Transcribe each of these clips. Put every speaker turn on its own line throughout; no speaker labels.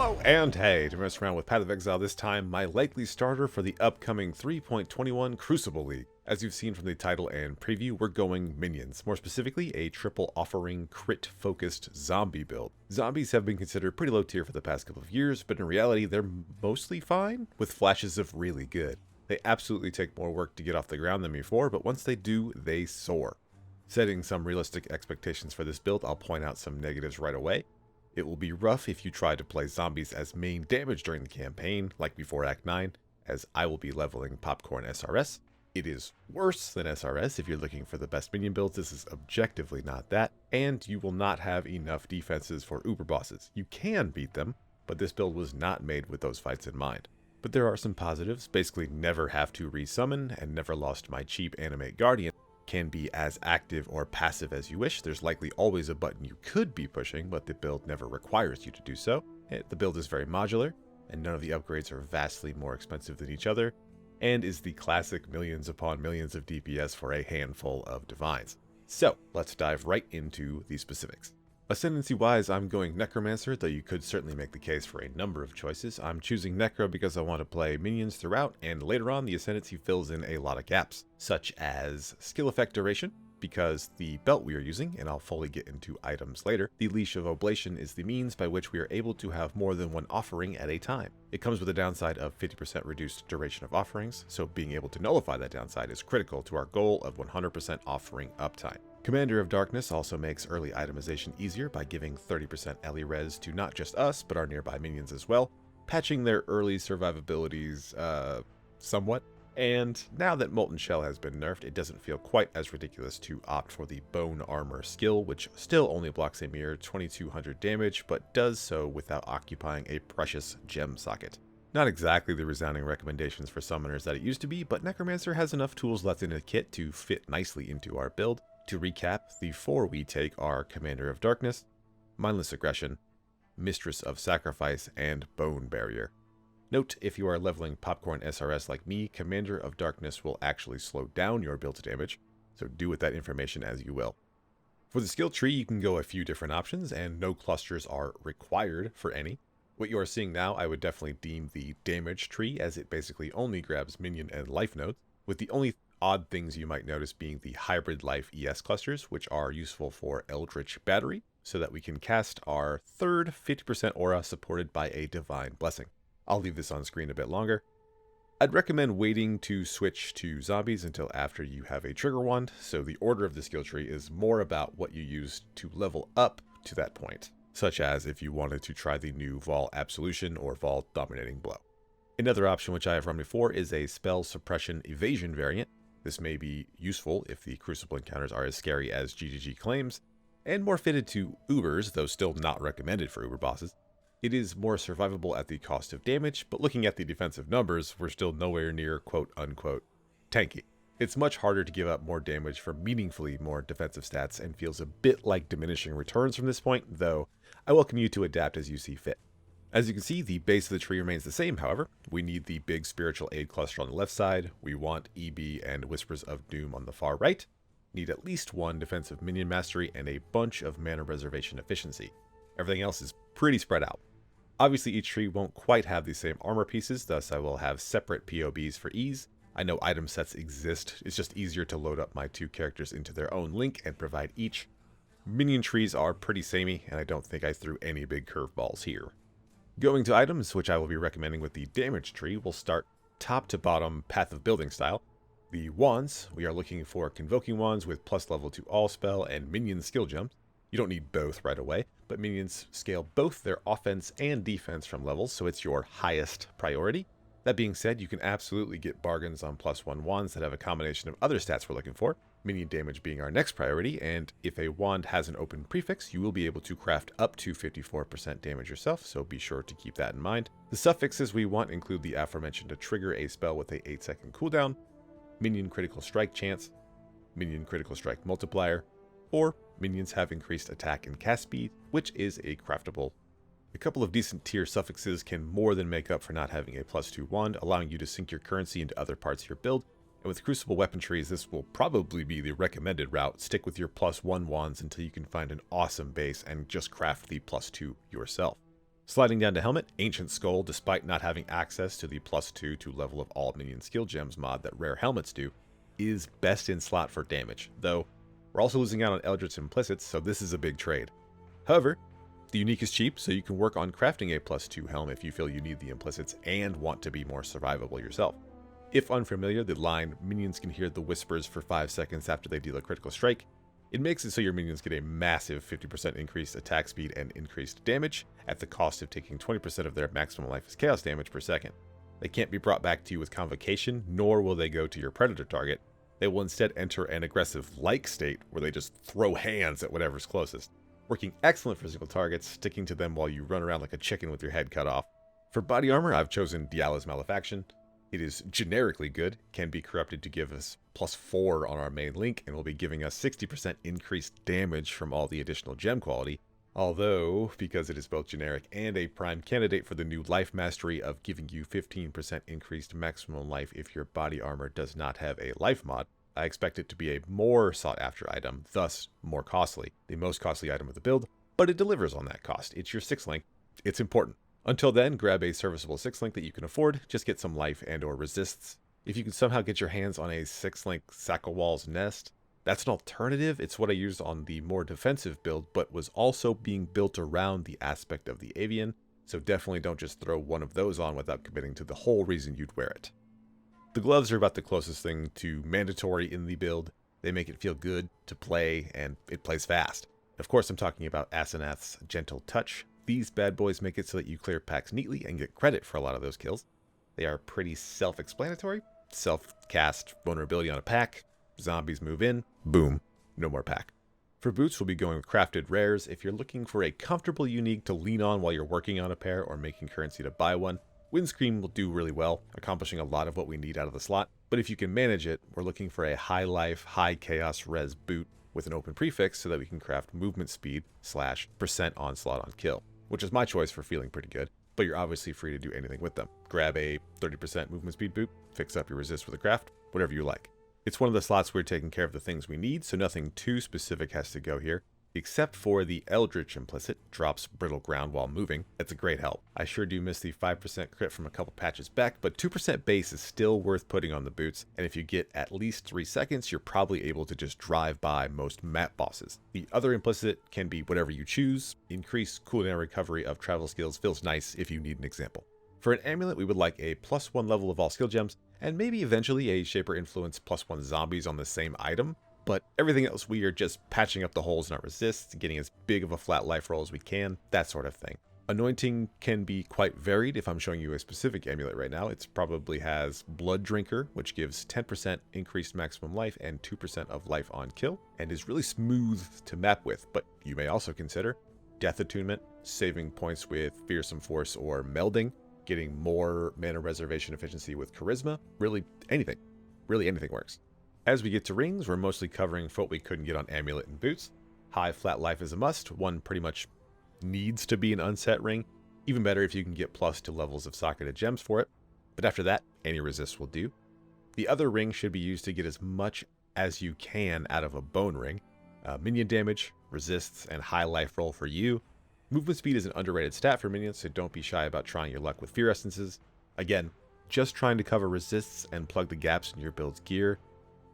Hello and hey, to mess around with Path of Exile this time, my likely starter for the upcoming 3.21 Crucible League. As you've seen from the title and preview, we're going minions, more specifically a triple offering crit-focused zombie build. Zombies have been considered pretty low tier for the past couple of years, but in reality they're mostly fine, with flashes of really good. They absolutely take more work to get off the ground than before, but once they do, they soar. Setting some realistic expectations for this build, I'll point out some negatives right away. It will be rough if you try to play zombies as main damage during the campaign, like before Act 9, as I will be leveling Popcorn SRS. It is worse than SRS if you're looking for the best minion builds. This is objectively not that, and you will not have enough defenses for uber bosses. You can beat them, but this build was not made with those fights in mind. But there are some positives, basically never have to resummon and never lost my cheap animate guardian. Can be as active or passive as you wish. There's likely always a button you could be pushing, but the build never requires you to do so. The build is very modular, and none of the upgrades are vastly more expensive than each other, and is the classic millions upon millions of DPS for a handful of divines. So, let's dive right into the specifics. Ascendancy wise, I'm going Necromancer, though you could certainly make the case for a number of choices. I'm choosing Necro because I want to play minions throughout, and later on the Ascendancy fills in a lot of gaps, such as skill effect duration, because the belt we are using, and I'll fully get into items later, the Leash of Oblation is the means by which we are able to have more than one offering at a time. It comes with a downside of 50% reduced duration of offerings, so being able to nullify that downside is critical to our goal of 100% offering uptime. Commander of Darkness also makes early itemization easier by giving 30% Ellie res to not just us, but our nearby minions as well, patching their early survivabilities, somewhat. And now that Molten Shell has been nerfed, it doesn't feel quite as ridiculous to opt for the Bone Armor skill, which still only blocks a mere 2200 damage, but does so without occupying a precious gem socket. Not exactly the resounding recommendations for summoners that it used to be, but Necromancer has enough tools left in the kit to fit nicely into our build. To recap, the four we take are Commander of Darkness, Mindless Aggression, Mistress of Sacrifice, and Bone Barrier. Note, if you are leveling Popcorn SRS like me, Commander of Darkness will actually slow down your build damage, so do with that information as you will. For the skill tree, you can go a few different options, and no clusters are required for any. What you are seeing now, I would definitely deem the damage tree, as it basically only grabs minion and life nodes, with the only odd things you might notice being the hybrid life ES clusters, which are useful for Eldritch Battery, so that we can cast our third 50% aura supported by a Divine Blessing. I'll leave this on screen a bit longer. I'd recommend waiting to switch to zombies until after you have a trigger wand, so the order of the skill tree is more about what you use to level up to that point, such as if you wanted to try the new Vol Absolution or Vol Dominating Blow. Another option which I have run before is a Spell Suppression Evasion variant. This may be useful if the Crucible encounters are as scary as GGG claims, and more fitted to Ubers, though still not recommended for Uber bosses. It is more survivable at the cost of damage, but looking at the defensive numbers, we're still nowhere near quote-unquote tanky. It's much harder to give up more damage for meaningfully more defensive stats and feels a bit like diminishing returns from this point, though I welcome you to adapt as you see fit. As you can see, the base of the tree remains the same, however. We need the big spiritual aid cluster on the left side, we want EB and Whispers of Doom on the far right, need at least one defensive minion mastery, and a bunch of mana reservation efficiency. Everything else is pretty spread out. Obviously each tree won't quite have the same armor pieces, thus I will have separate POBs for ease. I know item sets exist, it's just easier to load up my two characters into their own link and provide each. Minion trees are pretty samey, and I don't think I threw any big curveballs here. Going to items, which I will be recommending with the damage tree, we'll start top to bottom Path of Building style. The wands, we are looking for Convoking wands with plus level to all spell and minion skill jumps. You don't need both right away, but minions scale both their offense and defense from levels, so it's your highest priority. That being said, you can absolutely get bargains on +1 wands that have a combination of other stats we're looking for, minion damage being our next priority, and if a wand has an open prefix, you will be able to craft up to 54% damage yourself, so be sure to keep that in mind. The suffixes we want include the aforementioned to trigger a spell with a 8-second cooldown, minion critical strike chance, minion critical strike multiplier, or minions have increased attack and cast speed, which is a craftable. A couple of decent tier suffixes can more than make up for not having a +2 wand, allowing you to sink your currency into other parts of your build, and with Crucible weapon trees, this will probably be the recommended route. Stick with your +1 wands until you can find an awesome base and just craft the +2 yourself. Sliding down to helmet, Ancient Skull, despite not having access to the +2 to level of all minion skill gems mod that rare helmets do, is best in slot for damage, though we're also losing out on Eldritch Implicits, so this is a big trade. However, the unique is cheap, so you can work on crafting a +2 helm if you feel you need the implicits and want to be more survivable yourself. If unfamiliar, the line, minions can hear the whispers for 5 seconds after they deal a critical strike. It makes it so your minions get a massive 50% increased attack speed and increased damage at the cost of taking 20% of their maximum life as chaos damage per second. They can't be brought back to you with Convocation, nor will they go to your predator target. They will instead enter an aggressive like state where they just throw hands at whatever's closest, working excellent for single targets, sticking to them while you run around like a chicken with your head cut off. For body armor, I've chosen Diala's Malefaction. It is generically good, can be corrupted to give us +4 on our main link, and will be giving us 60% increased damage from all the additional gem quality. Although, because it is both generic and a prime candidate for the new life mastery of giving you 15% increased maximum life if your body armor does not have a life mod, I expect it to be a more sought after item, thus more costly. The most costly item of the build, but it delivers on that cost. It's your 6 link. It's important. Until then, grab a serviceable 6 link that you can afford, just get some life and or resists. If you can somehow get your hands on a 6 link Sacklewall's Nest, that's an alternative. It's what I used on the more defensive build, but was also being built around the aspect of the Avian, so definitely don't just throw one of those on without committing to the whole reason you'd wear it. The gloves are about the closest thing to mandatory in the build. They make it feel good to play, and it plays fast. Of course, I'm talking about Asenath's Gentle Touch. These bad boys make it so that you clear packs neatly and get credit for a lot of those kills. They are pretty self-explanatory. Self-cast vulnerability on a pack, zombies move in, boom, no more pack. For boots, we'll be going with crafted rares. If you're looking for a comfortable unique to lean on while you're working on a pair or making currency to buy one, Windscreen will do really well, accomplishing a lot of what we need out of the slot. But if you can manage it, we're looking for a high life, high chaos res boot with an open prefix so that we can craft movement speed / % onslaught on kill, which is my choice for feeling pretty good, but you're obviously free to do anything with them. Grab a 30% movement speed boot, fix up your resist with a craft, whatever you like. It's one of the slots where we're taking care of the things we need, so nothing too specific has to go here, except for the Eldritch Implicit, drops brittle ground while moving. That's a great help. I sure do miss the 5% crit from a couple patches back, but 2% base is still worth putting on the boots, and if you get at least 3 seconds, you're probably able to just drive by most map bosses. The other Implicit can be whatever you choose. Increased cooldown recovery of travel skills feels nice if you need an example. For an amulet, we would like a +1 level of all skill gems, and maybe eventually a Shaper Influence +1 zombies on the same item. But everything else, we are just patching up the holes in our resists, getting as big of a flat life roll as we can, that sort of thing. Anointing can be quite varied. If I'm showing you a specific amulet right now, it probably has Blood Drinker, which gives 10% increased maximum life and 2% of life on kill, and is really smooth to map with, but you may also consider Death Attunement, saving points with Fearsome Force or Melding, getting more mana reservation efficiency with Charisma, really anything works. As we get to rings, we're mostly covering for what we couldn't get on Amulet and Boots. High flat life is a must. One pretty much needs to be an unset ring. Even better if you can get plus to levels of socketed gems for it. But after that, any resist will do. The other ring should be used to get as much as you can out of a bone ring. Minion damage, resists, and high life roll for you. Movement speed is an underrated stat for minions, so don't be shy about trying your luck with Fear Essences. Again, just trying to cover resists and plug the gaps in your build's gear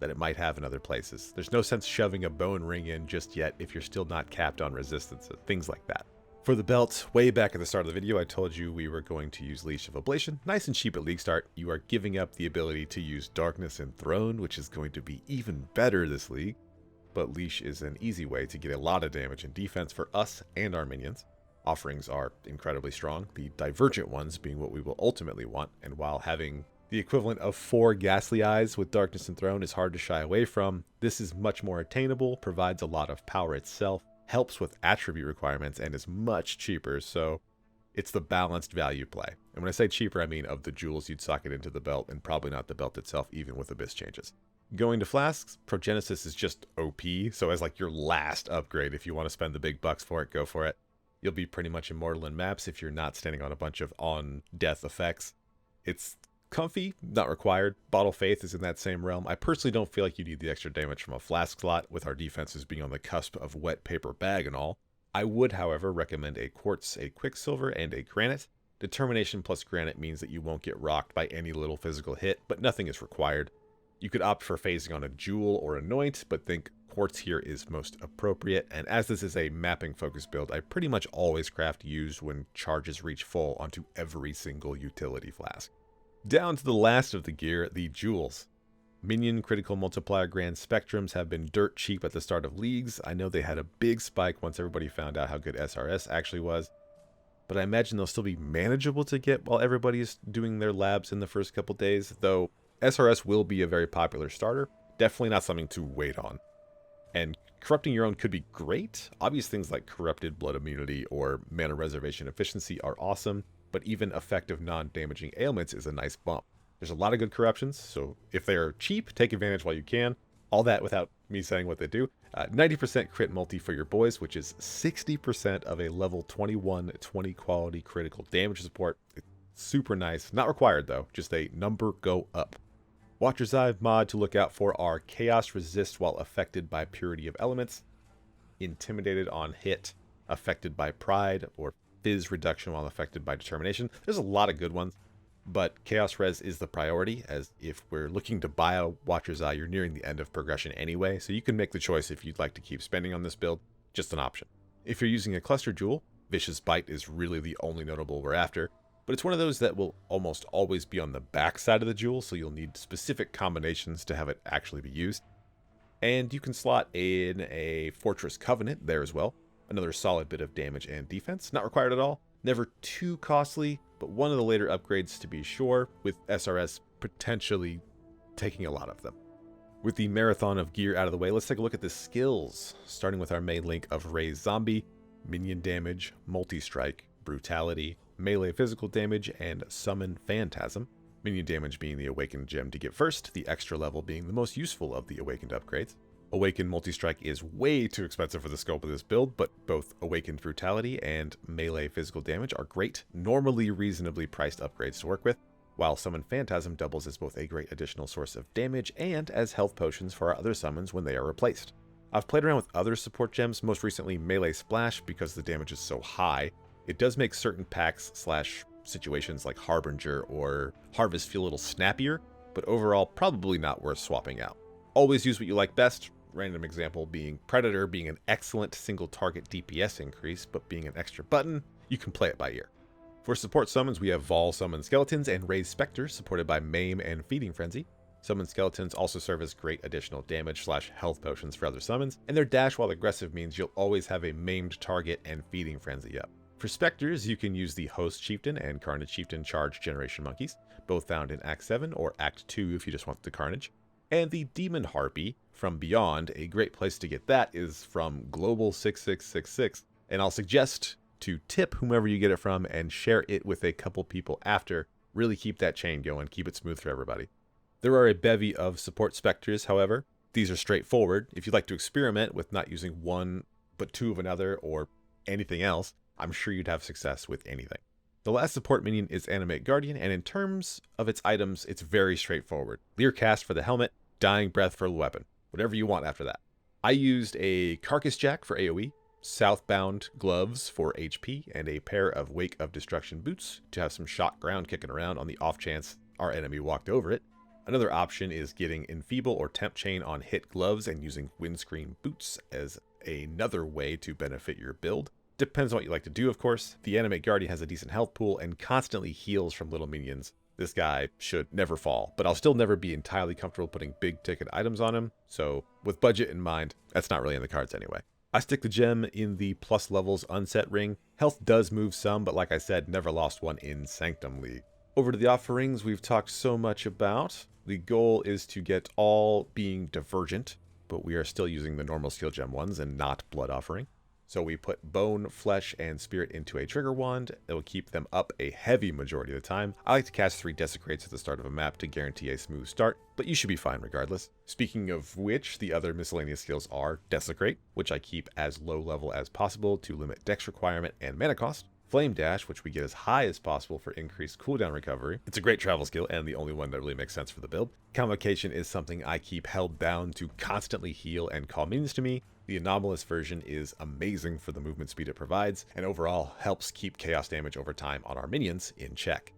that it might have in other places. There's no sense shoving a bone ring in just yet if you're still not capped on resistance, things like that. For the belt, way back at the start of the video, I told you we were going to use Leash of Ablation. Nice and cheap at League start. You are giving up the ability to use Darkness Enthroned, which is going to be even better this league. But Leash is an easy way to get a lot of damage and defense for us and our minions. Offerings are incredibly strong, the divergent ones being what we will ultimately want, and while having the equivalent of 4 Ghastly Eyes with Darkness Enthroned is hard to shy away from, this is much more attainable, provides a lot of power itself, helps with attribute requirements, and is much cheaper, so it's the balanced value play. And when I say cheaper, I mean of the jewels you'd socket into the belt, and probably not the belt itself, even with Abyss changes. Going to flasks, Progenesis is just OP, so as like your last upgrade, if you want to spend the big bucks for it, go for it. You'll be pretty much immortal in maps if you're not standing on a bunch of on-death effects. It's comfy, not required. Bottle Faith is in that same realm. I personally don't feel like you need the extra damage from a flask slot, with our defenses being on the cusp of wet paper bag and all. I would, however, recommend a quartz, a quicksilver, and a granite. Determination plus granite means that you won't get rocked by any little physical hit, but nothing is required. You could opt for phasing on a jewel or anoint, but think quartz here is most appropriate, and as this is a mapping focus build, I pretty much always craft used when charges reach full onto every single utility flask. Down to the last of the gear, the jewels. Minion critical multiplier grand spectrums have been dirt cheap at the start of leagues. I know they had a big spike once everybody found out how good SRS actually was, but I imagine they'll still be manageable to get while everybody is doing their labs in the first couple days, though SRS will be a very popular starter. Definitely not something to wait on. And corrupting your own could be great. Obvious things like corrupted blood immunity or mana reservation efficiency are awesome, but even effective non-damaging ailments is a nice bump. There's a lot of good corruptions, so if they are cheap, take advantage while you can. All that without me saying what they do. 90% crit multi for your boys, which is 60% of a level 21 20 quality critical damage support. It's super nice. Not required though, just a number go up. Watcher's Eye mod to look out for are Chaos Resist while affected by Purity of Elements, Intimidated on hit, affected by Pride, or Fizz Reduction while affected by Determination. There's a lot of good ones, but Chaos Res is the priority, as if we're looking to buy a Watcher's Eye, you're nearing the end of progression anyway, so you can make the choice if you'd like to keep spending on this build, just an option. If you're using a Cluster Jewel, Vicious Bite is really the only notable we're after, but it's one of those that will almost always be on the back side of the jewel, so you'll need specific combinations to have it actually be used. And you can slot in a Fortress Covenant there as well. Another solid bit of damage and defense. Not required at all. Never too costly, but one of the later upgrades to be sure, with SRS potentially taking a lot of them. With the marathon of gear out of the way, let's take a look at the skills. Starting with our main link of Raise Zombie, Minion Damage, Multi-Strike, Brutality, Melee Physical Damage, and Summon Phantasm. Minion damage being the Awakened gem to get first, the extra level being the most useful of the Awakened upgrades. Awakened Multi-Strike is way too expensive for the scope of this build, but both Awakened Brutality and Melee Physical Damage are great, normally reasonably priced upgrades to work with, while Summon Phantasm doubles as both a great additional source of damage and as health potions for our other summons when they are replaced. I've played around with other support gems, most recently Melee Splash because the damage is so high. It does make certain packs / situations like Harbinger or Harvest feel a little snappier, but overall probably not worth swapping out. Always use what you like best, random example being Predator being an excellent single target DPS increase, but being an extra button, you can play it by ear. For support summons, we have Vol Summon Skeletons and Raise Spectres, supported by Maim and Feeding Frenzy. Summon Skeletons also serve as great additional damage / health potions for other summons, and their dash while aggressive means you'll always have a maimed target and Feeding Frenzy up. For Spectres, you can use the Host Chieftain and Carnage Chieftain Charge Generation Monkeys, both found in Act 7 or Act 2 if you just want the Carnage. And the Demon Harpy from Beyond, a great place to get that is from Global 6666, and I'll suggest to tip whomever you get it from and share it with a couple people after. Really keep that chain going, keep it smooth for everybody. There are a bevy of support Spectres, however. These are straightforward. If you'd like to experiment with not using one but two of another or anything else, I'm sure you'd have success with anything. The last support minion is Animate Guardian, and in terms of its items, it's very straightforward. Leer Cast for the helmet, Dying Breath for the weapon. Whatever you want after that. I used a Carcass Jack for AoE, Southbound Gloves for HP, and a pair of Wake of Destruction boots to have some shot ground kicking around on the off chance our enemy walked over it. Another option is getting Enfeeble or Temp Chain on hit gloves and using Windscreen boots as another way to benefit your build. Depends on what you like to do, of course. The Animate Guardian has a decent health pool and constantly heals from little minions. This guy should never fall, but I'll still never be entirely comfortable putting big ticket items on him, so with budget in mind, that's not really in the cards anyway. I stick the gem in the plus levels unset ring. Health does move some, but like I said, never lost one in Sanctum League. Over to the offerings we've talked so much about. The goal is to get all being divergent, but we are still using the normal skill gem ones and not blood offering. So we put bone, flesh, and spirit into a trigger wand. It will keep them up a heavy majority of the time. I like to cast 3 desecrates at the start of a map to guarantee a smooth start, but you should be fine regardless. Speaking of which, the other miscellaneous skills are Desecrate, which I keep as low level as possible to limit dex requirement and mana cost. Flame Dash, which we get as high as possible for increased cooldown recovery. It's a great travel skill and the only one that really makes sense for the build. Convocation is something I keep held down to constantly heal and call minions to me. The anomalous version is amazing for the movement speed it provides, and overall helps keep chaos damage over time on our minions in check.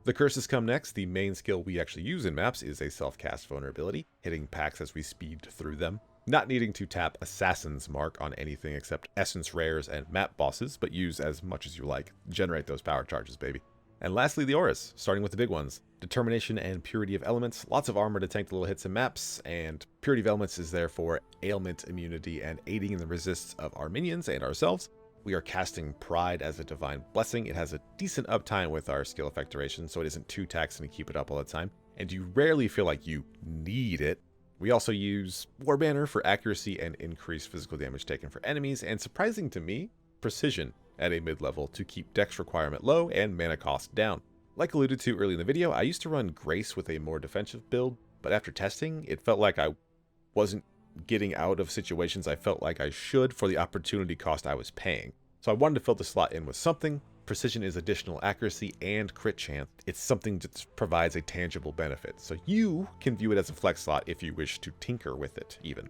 The curses come next. The main skill we actually use in maps is a self-cast vulnerability, hitting packs as we speed through them, not needing to tap Assassin's Mark on anything except essence rares and map bosses, but use as much as you like. Generate those power charges, baby. And lastly, the auras, starting with the big ones. Determination and Purity of Elements, lots of armor to tank the little hits in maps, and Purity of Elements is there for ailment immunity and aiding in the resists of our minions and ourselves. We are casting Pride as a divine blessing. It has a decent uptime with our skill effect duration, so it isn't too taxing to keep it up all the time, and you rarely feel like you need it. We also use War Banner for accuracy and increased physical damage taken for enemies, and surprising to me, Precision at a mid-level to keep dex requirement low and mana cost down. Like alluded to early in the video, I used to run Grace with a more defensive build, but after testing, it felt like I wasn't getting out of situations I felt like I should for the opportunity cost I was paying. So I wanted to fill the slot in with something. Precision is additional accuracy and crit chance. It's something that provides a tangible benefit, so you can view it as a flex slot if you wish to tinker with it even.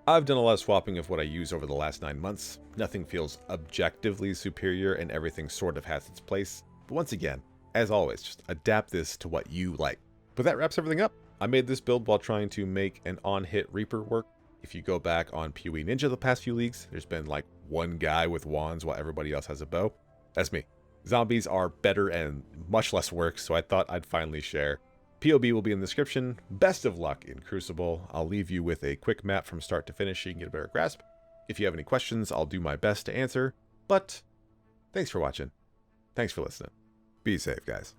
I've done a lot of swapping of what I use over the last 9 months. Nothing feels objectively superior and everything sort of has its place. But once again, as always, just adapt this to what you like. But that wraps everything up. I made this build while trying to make an on-hit Reaper work. If you go back on PoE Ninja the past few leagues, there's been like one guy with wands while everybody else has a bow. That's me. Zombies are better and much less work, so I thought I'd finally share. POB will be in the description. Best of luck in Crucible. I'll leave you with a quick map from start to finish so you can get a better grasp. If you have any questions, I'll do my best to answer. But thanks for watching. Thanks for listening. Be safe, guys.